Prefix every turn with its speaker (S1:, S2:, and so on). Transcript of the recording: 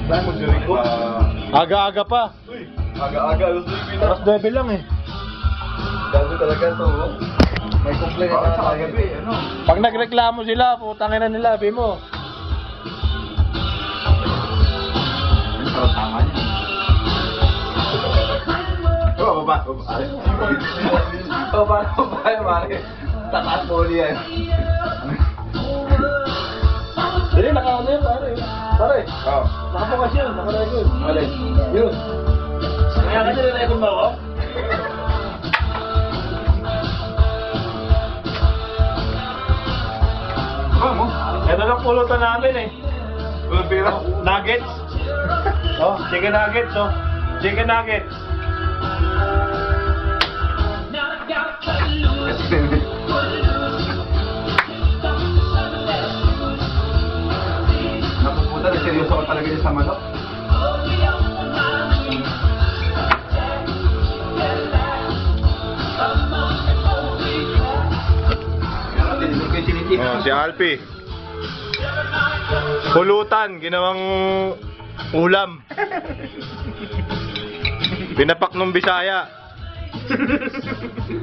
S1: Saan mo si Rico?
S2: Aga-aga pa.
S1: Uy, aga-aga. Alas 9 na.
S2: Alas 9 lang eh.
S1: Gago talaga to. May complaint na sa gabi. Ano?
S2: Pag nagreklamo sila, putangin na nila, sabi mo.
S1: Ang sarap tama niya. Baba. Baba, mare. Takas mo yan.
S2: Dili, naka-ano yun, pare. Pare,
S1: Oo.
S2: nakapokas yun, naka-record.
S1: Alin?
S2: Yun. Kaya ka nire-record mo ako?
S1: Mo?
S2: Ito lang pulutan namin eh.
S1: Walang pera.
S2: Nuggets. Oh, chicken nuggets, oh. Chicken nuggets.
S1: Napupunta na seryoso ako talaga yun sa manok.
S2: Oh, si Alpi. Pulutan, ginawang ulam. Binapak nung Bisaya.